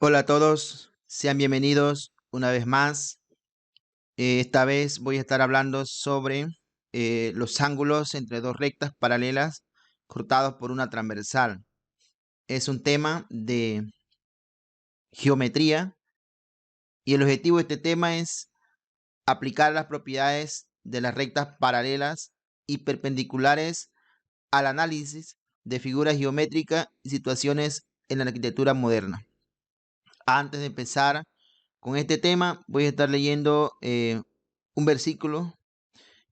Hola a todos, sean bienvenidos una vez más. Esta vez voy a estar hablando sobre los ángulos entre dos rectas paralelas cortados por una transversal. Es un tema de geometría y el objetivo de este tema es aplicar las propiedades de las rectas paralelas y perpendiculares al análisis de figuras geométricas y situaciones en la arquitectura moderna. Antes de empezar con este tema, voy a estar leyendo un versículo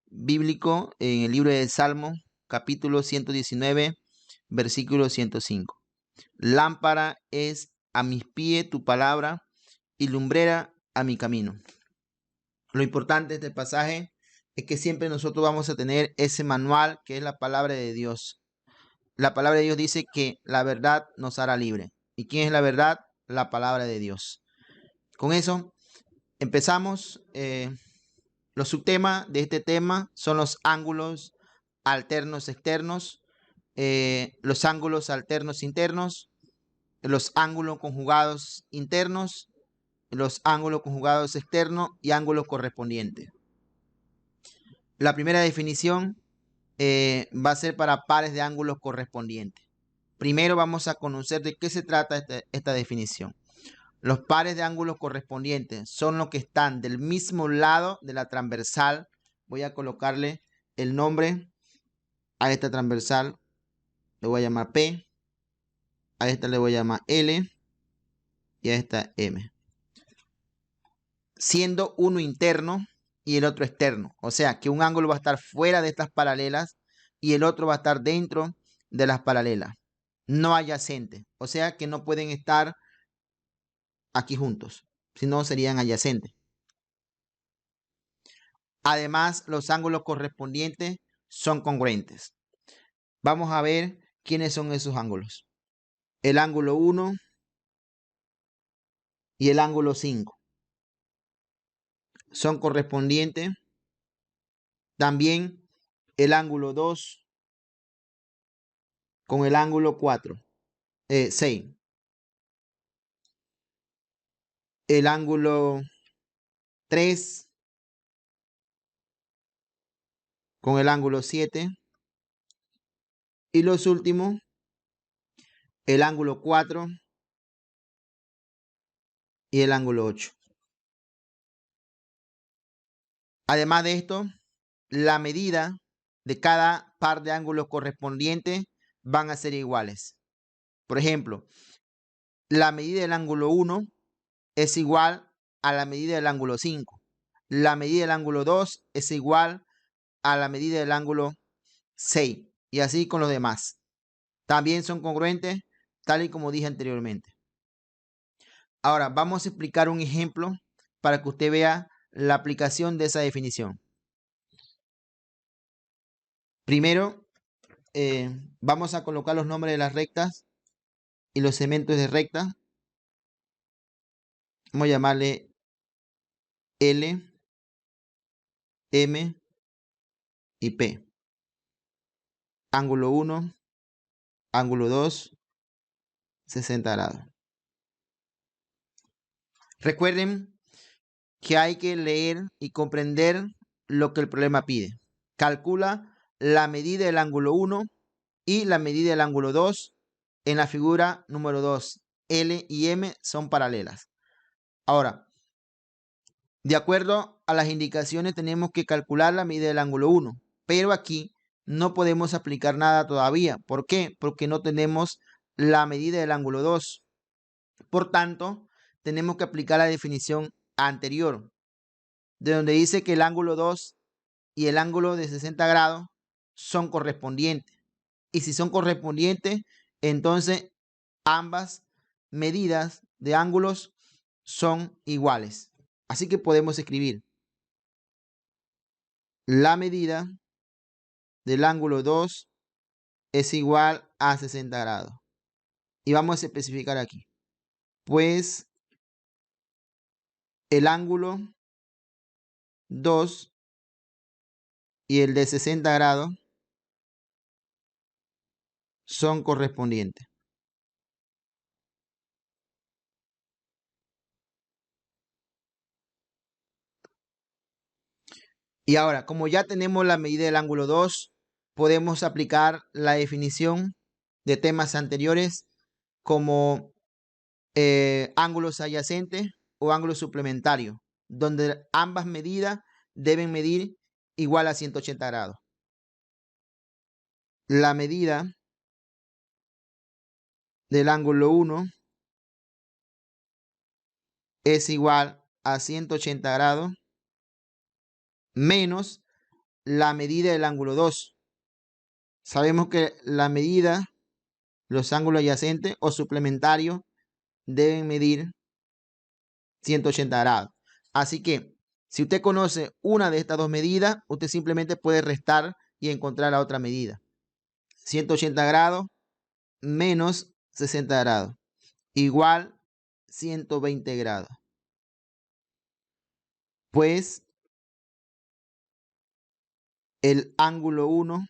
bíblico en el libro de Salmo, capítulo 119, versículo 105. Lámpara es a mis pies tu palabra y lumbrera a mi camino. Lo importante de este pasaje es que siempre nosotros vamos a tener ese manual que es la palabra de Dios. La palabra de Dios dice que la verdad nos hará libre. ¿Y quién es la verdad? La palabra de Dios. Con eso empezamos. Los subtemas de este tema son los ángulos alternos externos, los ángulos alternos internos, los ángulos conjugados internos, los ángulos conjugados externos y ángulos correspondientes. La primera definición va a ser para pares de ángulos correspondientes. Primero vamos a conocer de qué se trata esta definición. Los pares de ángulos correspondientes son los que están del mismo lado de la transversal. Voy a colocarle el nombre a esta transversal, le voy a llamar P, a esta le voy a llamar L y a esta M. Siendo uno interno y el otro externo. O sea que un ángulo va a estar fuera de estas paralelas y el otro va a estar dentro de las paralelas. No adyacentes. O sea que no pueden estar aquí juntos, sino serían adyacentes. Además, los ángulos correspondientes son congruentes. Vamos a ver quiénes son esos ángulos. El ángulo 1 y el ángulo 5 son correspondientes. También el ángulo 2 con el ángulo 6. El ángulo 3 con el ángulo 7. Y los últimos, el ángulo 4 y el ángulo 8. Además de esto, la medida de cada par de ángulos correspondientes van a ser iguales. Por ejemplo, la medida del ángulo 1 es igual a la medida del ángulo 5. La medida del ángulo 2 es igual a la medida del ángulo 6. Y así con los demás. También son congruentes, tal y como dije anteriormente. Ahora, vamos a explicar un ejemplo para que usted vea la aplicación de esa definición. Primero, vamos a colocar los nombres de las rectas y los segmentos de recta. Vamos a llamarle L, M y P. Ángulo 1, ángulo 2, 60 grados. Recuerden que hay que leer y comprender lo que el problema pide. Calcula la medida del ángulo 1 y la medida del ángulo 2 en la figura número 2. L y M son paralelas. Ahora, de acuerdo a las indicaciones tenemos que calcular la medida del ángulo 1, pero aquí no podemos aplicar nada todavía. ¿Por qué? Porque no tenemos la medida del ángulo 2. Por tanto, tenemos que aplicar la definición anterior, de donde dice que el ángulo 2 y el ángulo de 60 grados son correspondientes. Y si son correspondientes, entonces ambas medidas de ángulos son iguales. Así que podemos escribir la medida del ángulo 2 es igual a 60 grados. Y vamos a especificar aquí. Pues el ángulo 2 y el de 60 grados son correspondientes. Y ahora, como ya tenemos la medida del ángulo 2, podemos aplicar la definición de temas anteriores como ángulos adyacentes o ángulos suplementarios, donde ambas medidas deben medir igual a 180 grados. La medida del ángulo 1 es igual a 180 grados menos la medida del ángulo 2. Sabemos que la medida, los ángulos adyacentes o suplementarios deben medir 180 grados. Así que si usted conoce una de estas dos medidas, usted simplemente puede restar y encontrar la otra medida. 180 grados menos 60 grados igual 120 grados. Pues el ángulo 1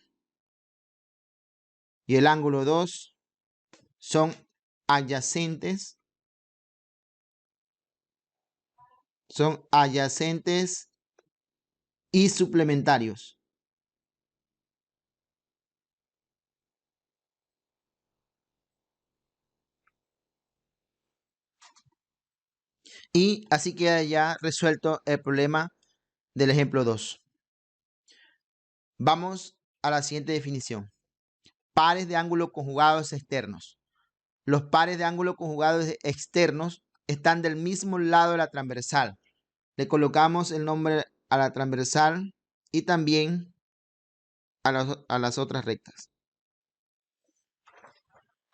y el ángulo 2 son adyacentes. Son adyacentes y suplementarios. Y así queda ya resuelto el problema del ejemplo 2. Vamos a la siguiente definición. Pares de ángulos conjugados externos. Los pares de ángulos conjugados externos están del mismo lado de la transversal. Le colocamos el nombre a la transversal y también a las otras rectas.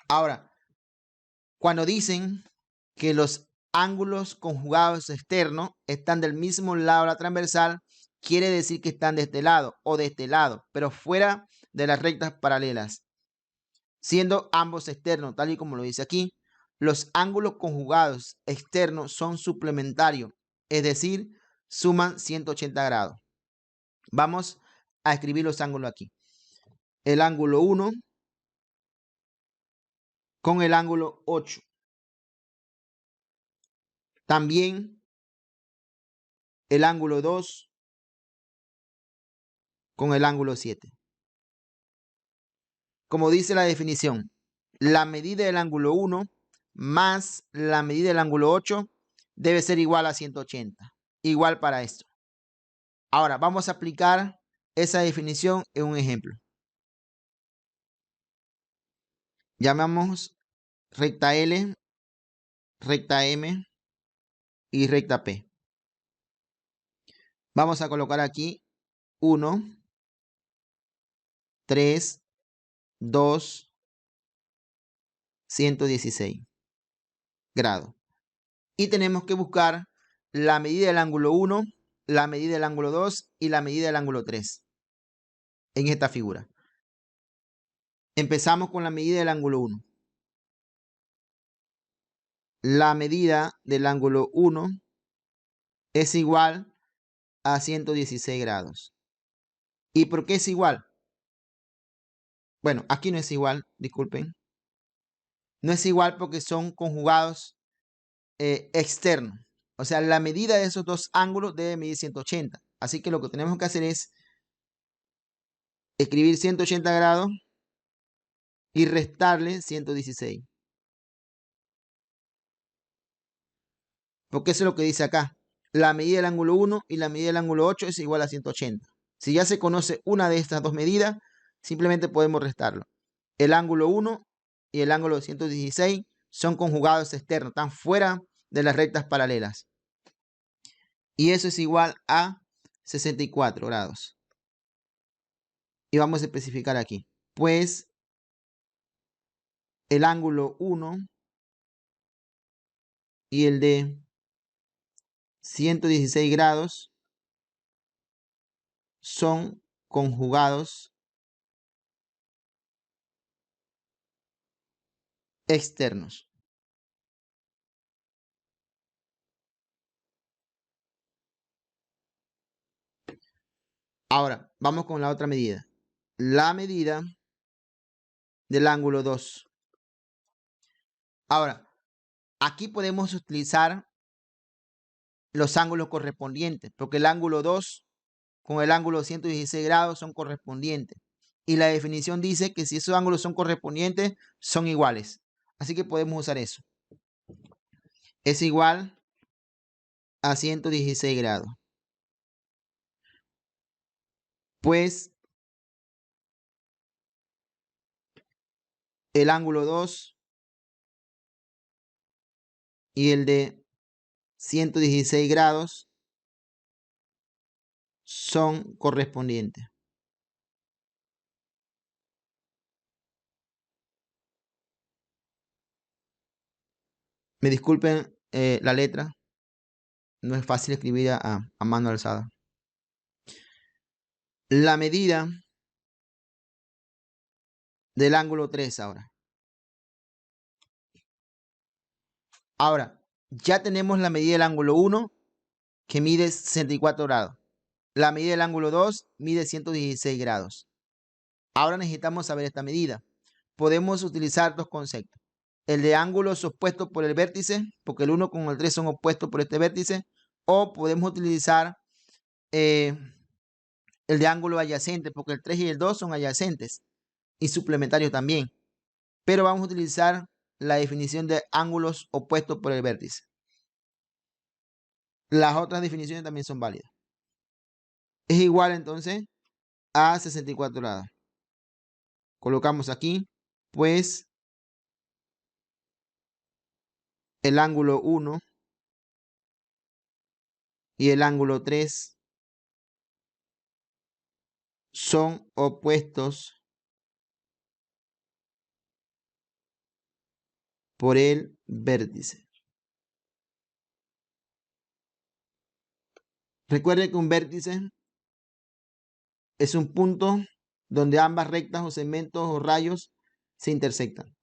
Ahora, cuando dicen que los ángulos conjugados externos están del mismo lado de la transversal, quiere decir que están de este lado o de este lado, pero fuera de las rectas paralelas. Siendo ambos externos, tal y como lo dice aquí, los ángulos conjugados externos son suplementarios, es decir, suman 180 grados. Vamos a escribir los ángulos aquí. El ángulo 1 con el ángulo 8. También el ángulo 2 con el ángulo 7. Como dice la definición, la medida del ángulo 1 más la medida del ángulo 8 debe ser igual a 180. Igual para esto. Ahora vamos a aplicar esa definición en un ejemplo. Llamamos recta L, recta M y recta P. Vamos a colocar aquí 1, 3, 2, 116 grados. Y tenemos que buscar la medida del ángulo 1, la medida del ángulo 2 y la medida del ángulo 3 en esta figura. Empezamos con la medida del ángulo 1. La medida del ángulo 1 es igual a 116 grados. ¿Y por qué es igual? Bueno, aquí no es igual, disculpen. No es igual porque son conjugados externos. O sea, la medida de esos dos ángulos debe medir 180. Así que lo que tenemos que hacer es escribir 180 grados y restarle 116. Porque eso es lo que dice acá. La medida del ángulo 1 y la medida del ángulo 8 es igual a 180. Si ya se conoce una de estas dos medidas, simplemente podemos restarlo. El ángulo 1 y el ángulo 116 son conjugados externos, están fuera de las rectas paralelas. Y eso es igual a 64 grados. Y vamos a especificar aquí. Pues el ángulo 1 y el de 116 grados son conjugados externos. Ahora, vamos con la otra medida. La medida del ángulo 2. Ahora, aquí podemos utilizar los ángulos correspondientes, porque el ángulo 2 con el ángulo 116 grados son correspondientes. Y la definición dice que si esos ángulos son correspondientes, son iguales. Así que podemos usar eso. Es igual a 116 grados. Pues el ángulo 2 y el de 116 grados son correspondientes. Me disculpen la letra. No es fácil escribir a mano alzada. La medida del ángulo 3 ahora. Ahora, ya tenemos la medida del ángulo 1, que mide 64 grados. La medida del ángulo 2 mide 116 grados. Ahora necesitamos saber esta medida. Podemos utilizar dos conceptos. El de ángulos opuestos por el vértice, porque el 1 con el 3 son opuestos por este vértice. O podemos utilizar el de ángulo adyacente, porque el 3 y el 2 son adyacentes. Y suplementarios también. Pero vamos a utilizar la definición de ángulos opuestos por el vértice. Las otras definiciones también son válidas. Es igual entonces a 64 grados. Colocamos aquí, pues, el ángulo 1 y el ángulo 3 son opuestos por el vértice. Recuerde que un vértice es un punto donde ambas rectas o segmentos o rayos se intersectan.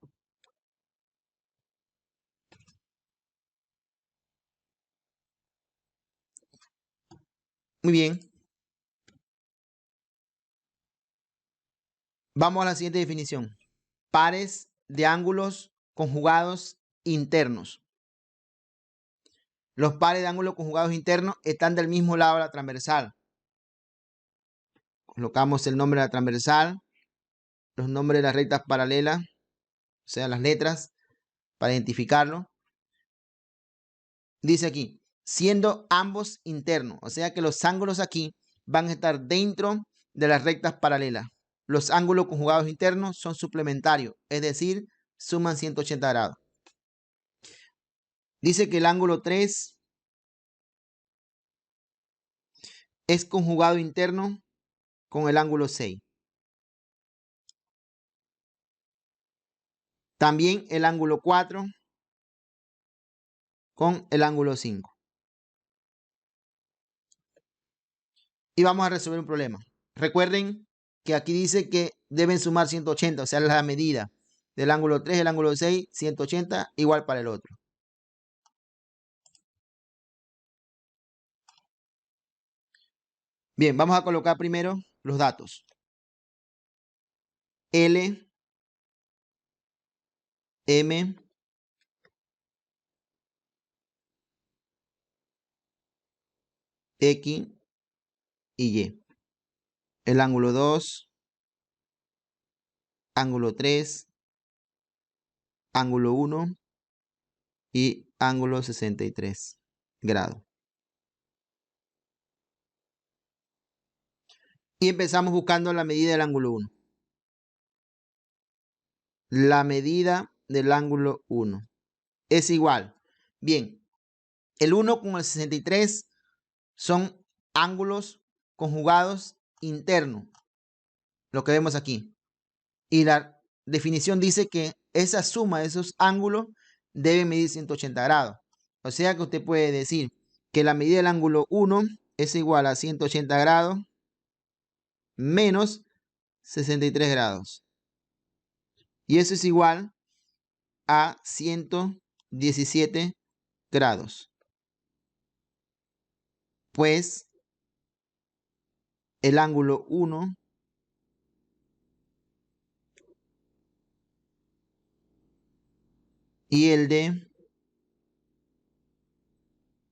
Muy bien. Vamos a la siguiente definición. Pares de ángulos conjugados internos. Los pares de ángulos conjugados internos están del mismo lado de la transversal. Colocamos el nombre de la transversal, los nombres de las rectas paralelas, o sea, las letras, para identificarlo. Dice aquí, siendo ambos internos, o sea que los ángulos aquí van a estar dentro de las rectas paralelas. Los ángulos conjugados internos son suplementarios, es decir, suman 180 grados. Dice que el ángulo 3 es conjugado interno con el ángulo 6. También el ángulo 4 con el ángulo 5. Y vamos a resolver un problema. Recuerden que aquí dice que deben sumar 180, o sea, la medida del ángulo 3, el ángulo 6, 180, igual para el otro. Bien, vamos a colocar primero los datos. L, M, X y Y. El ángulo 2, ángulo 3, ángulo 1 y ángulo 63 grados. Y empezamos buscando la medida del ángulo 1. La medida del ángulo 1 es igual. Bien, el 1 con el 63 son ángulos conjugados internos, lo que vemos aquí. Y la definición dice que esa suma de esos ángulos debe medir 180 grados. O sea que usted puede decir que la medida del ángulo 1 es igual a 180 grados menos 63 grados. Y eso es igual a 117 grados. Pues el ángulo 1 y el de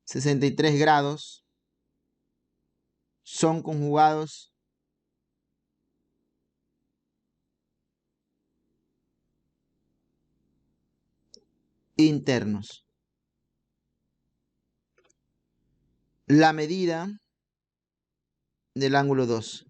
63 grados son conjugados internos. La medida del ángulo 2.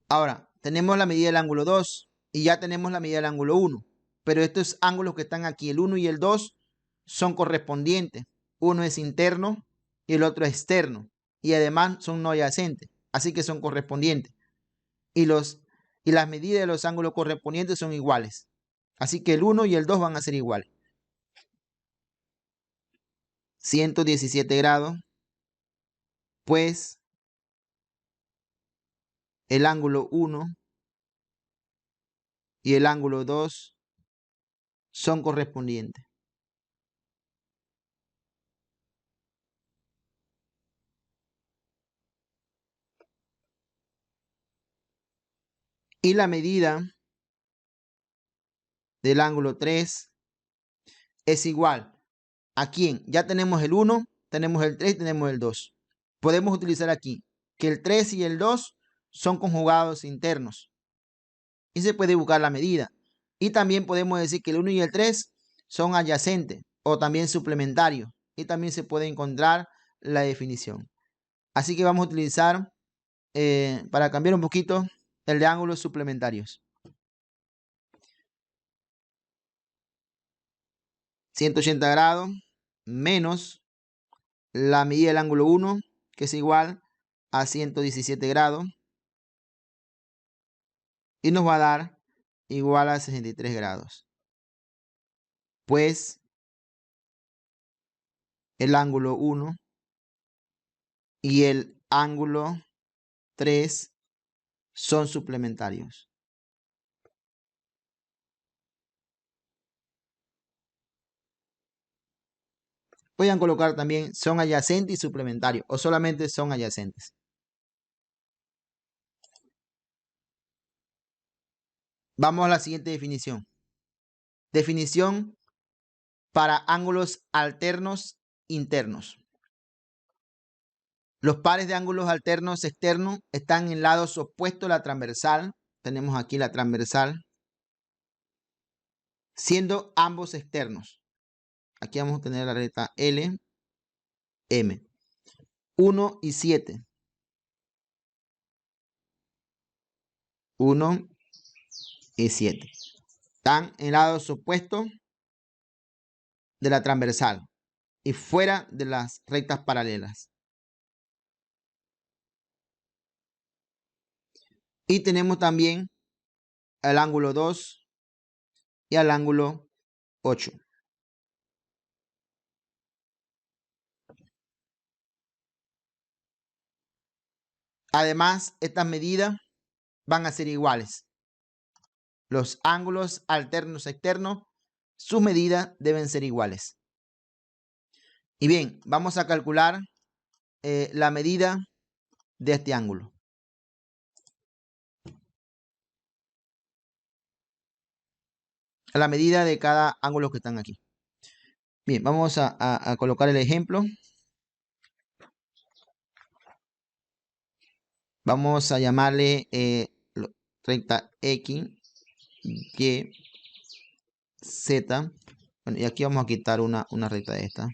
Ahora, tenemos la medida del ángulo 2 y ya tenemos la medida del ángulo 1. Pero estos ángulos que están aquí, el 1 y el 2, son correspondientes. Uno es interno y el otro es externo. Y además son no adyacentes. Así que son correspondientes. Y las medidas de los ángulos correspondientes son iguales. Así que el 1 y el 2 van a ser iguales. 117 grados. Pues el ángulo 1 y el ángulo 2 son correspondientes. Y la medida del ángulo 3 es igual. ¿A quién? Ya tenemos el 1, tenemos el 3 y tenemos el 2. Podemos utilizar aquí que el 3 y el 2 son conjugados internos. Y se puede buscar la medida. Y también podemos decir que el 1 y el 3 son adyacentes o también suplementarios. Y también se puede encontrar la definición. Así que vamos a utilizar, para cambiar un poquito, el de ángulos suplementarios. 180 grados menos la medida del ángulo 1, que es igual a 117 grados. Y nos va a dar igual a 63 grados. Pues el ángulo 1 y el ángulo 3 son suplementarios. Pueden colocar también son adyacentes y suplementarios o solamente son adyacentes. Vamos a la siguiente definición. Definición para ángulos alternos internos. Los pares de ángulos alternos externos están en lados opuestos a la transversal. Tenemos aquí la transversal, siendo ambos externos. Aquí vamos a tener la recta L, M. 1 y 7. 1 y 7. Están en lados opuestos de la transversal y fuera de las rectas paralelas. Y tenemos también al ángulo 2 y al ángulo 8. Además, estas medidas van a ser iguales. Los ángulos alternos externos, sus medidas deben ser iguales. Y bien, vamos a calcular la medida de este ángulo. La medida de cada ángulo que están aquí. Bien, vamos a colocar el ejemplo. Vamos a llamarle recta X, Y, Z. Bueno, y aquí vamos a quitar una recta de esta.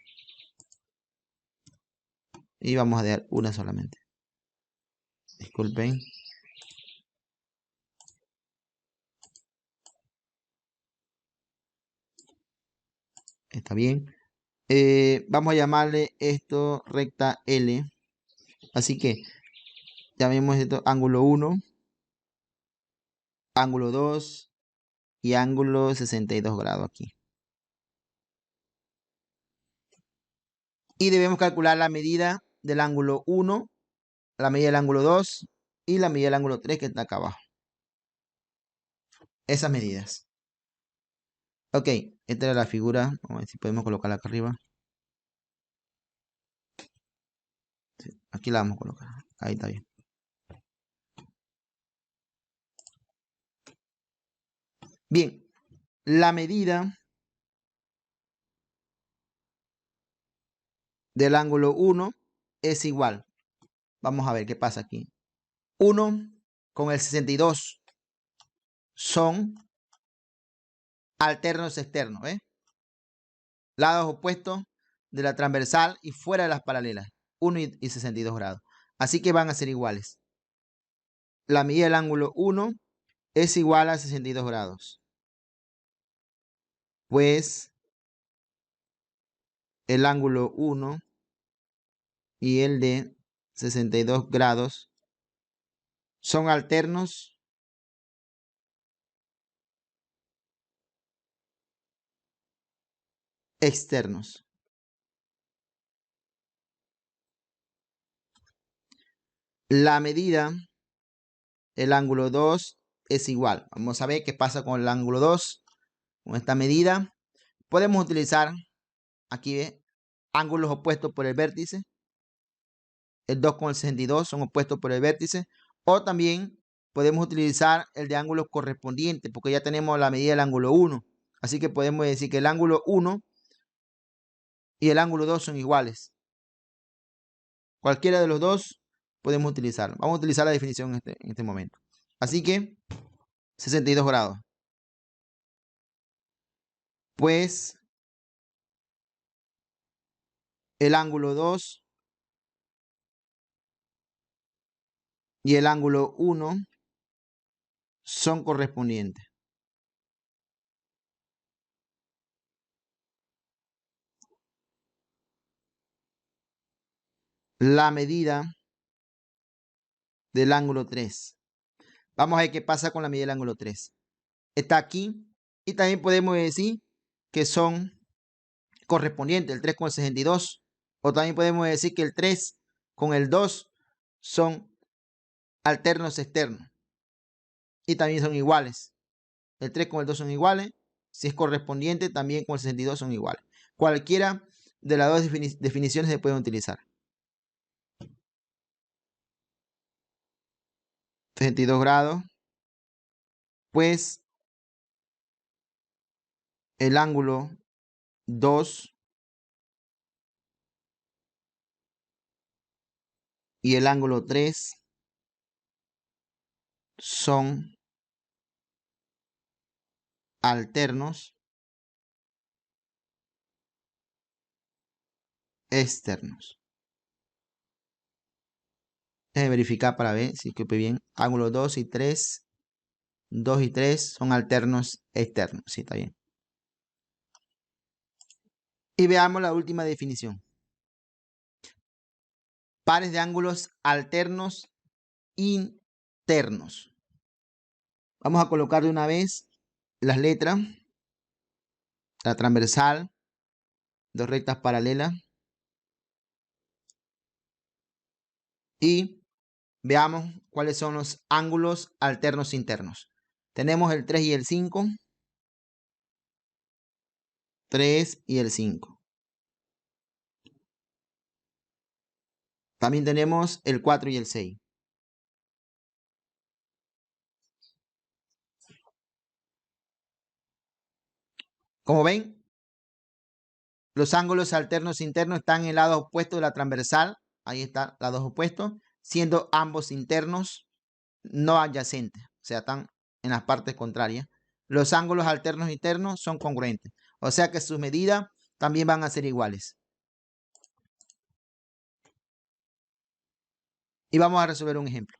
Y vamos a dar una solamente. Disculpen. Está bien. Vamos a llamarle esto recta L. Así que llamemos esto ángulo 1, ángulo 2 y ángulo 62 grados aquí. Y debemos calcular la medida del ángulo 1, la medida del ángulo 2 y la medida del ángulo 3 que está acá abajo. Esas medidas. Ok, esta era la figura. Vamos a ver si podemos colocarla acá arriba. Sí, aquí la vamos a colocar. Ahí está bien. Bien, la medida del ángulo 1 es igual. vamos a ver qué pasa aquí. 1 con el 62 son alternos externos, ¿eh? Lados opuestos de la transversal y fuera de las paralelas, 1 y 62 grados. Así que van a ser iguales. La medida del ángulo 1 es igual a 62 grados. Pues el ángulo 1 y el de 62 grados son alternos externos. La medida, el ángulo 2 es igual. Vamos a ver qué pasa con el ángulo 2. Con esta medida podemos utilizar, aquí ve, ángulos opuestos por el vértice. El 2 con el 62 son opuestos por el vértice. O también podemos utilizar el de ángulos correspondientes, porque ya tenemos la medida del ángulo 1. Así que podemos decir que el ángulo 1 y el ángulo 2 son iguales. Cualquiera de los dos podemos utilizarlo. Vamos a utilizar la definición en este momento. Así que 62 grados. Pues el ángulo 2 y el ángulo 1 son correspondientes. La medida del ángulo 3. Vamos a ver qué pasa con la medida del ángulo 3. Está aquí y también podemos decir que son correspondientes, el 3 con el 62. O también podemos decir que el 3 con el 2 son alternos externos. Y también son iguales. El 3 con el 2 son iguales. Si es correspondiente, también con el 62 son iguales. Cualquiera de las dos definiciones se pueden utilizar. 62 grados. Pues el ángulo 2 y el ángulo 3 son alternos externos. Déjenme verificar para ver si escupe bien. Ángulo 2 y 3. 2 y 3 son alternos externos. Sí, está bien. Y veamos la última definición. Pares de ángulos alternos internos. Vamos a colocar de una vez las letras. La transversal, dos rectas paralelas. Y veamos cuáles son los ángulos alternos internos. Tenemos el 3 y el 5. 3 y el 5. También tenemos el 4 y el 6. Como ven, los ángulos alternos internos están en el lado opuesto de la transversal. Ahí están lados opuestos, siendo ambos internos no adyacentes. O sea, están en las partes contrarias. Los ángulos alternos internos son congruentes. O sea que sus medidas también van a ser iguales. Y vamos a resolver un ejemplo.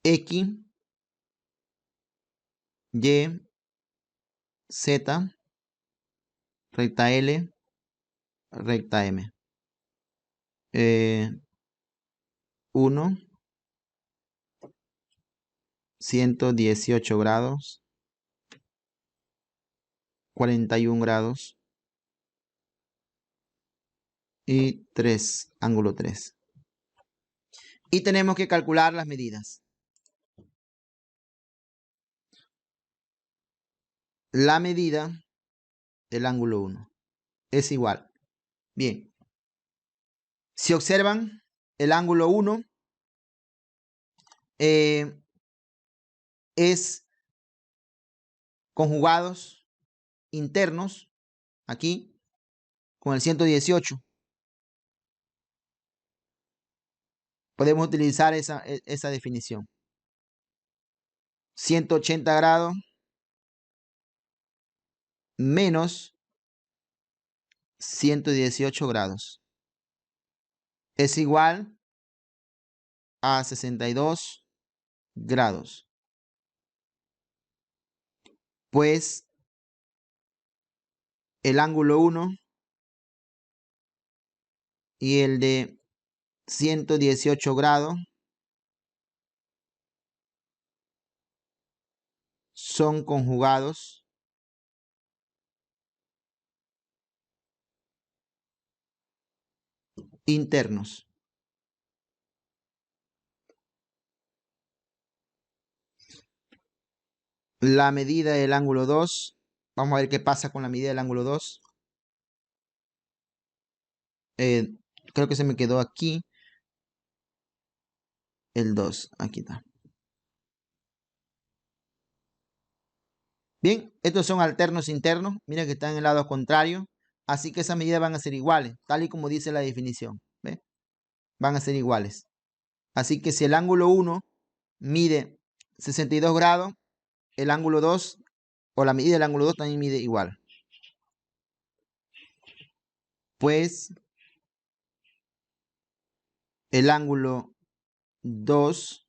X, Y, Z, recta L, recta M. 1, 118 grados, 41 grados y 3, ángulo 3. Y tenemos que calcular las medidas. La medida del ángulo 1 es igual. Bien. Si observan, el ángulo 1 es conjugados internos, aquí, con el 118. Podemos utilizar esa definición. 180 grados menos 118 grados es igual a 62 grados. Pues el ángulo 1 y el de 118 grados son conjugados internos. La medida del ángulo 2, vamos a ver qué pasa con la medida del ángulo 2. Creo que se me quedó aquí el 2, aquí está. Bien, estos son alternos internos, mira que están en el lado contrario, así que esas medidas van a ser iguales, tal y como dice la definición, ¿ve? Van a ser iguales. Así que si el ángulo 1 mide 62 grados, el ángulo 2 o la medida del ángulo 2 también mide igual. Pues el ángulo 2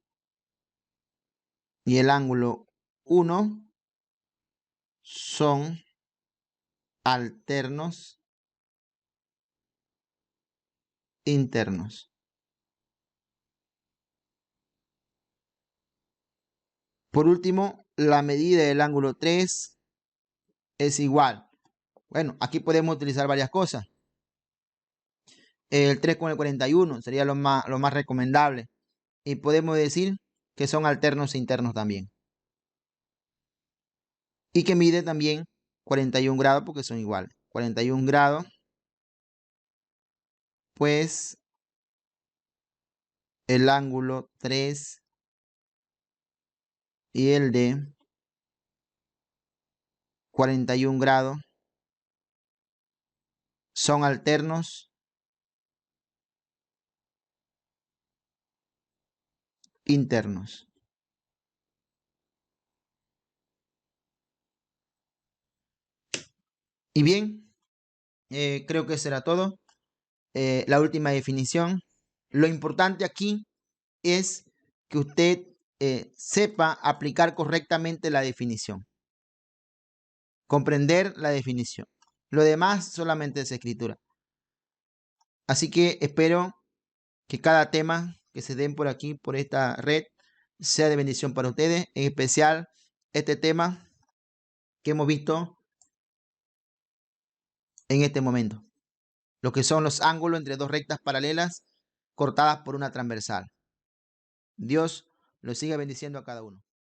y el ángulo 1 son alternos internos. Por último, la medida del ángulo 3 es igual. Bueno, aquí podemos utilizar varias cosas. El 3 con el 41 sería lo más recomendable. Y podemos decir que son alternos internos también. Y que mide también 41 grados porque son iguales. 41 grados, pues el ángulo 3 y el de 41 grados son alternos internos. Y bien, creo que será todo. La última definición. Lo importante aquí es que usted sepa aplicar correctamente la definición. Comprender la definición. Lo demás solamente es escritura. Así que espero que cada tema que se den por aquí, por esta red, sea de bendición para ustedes. En especial este tema que hemos visto en este momento. Lo que son los ángulos entre dos rectas paralelas cortadas por una transversal. Dios los siga bendiciendo a cada uno.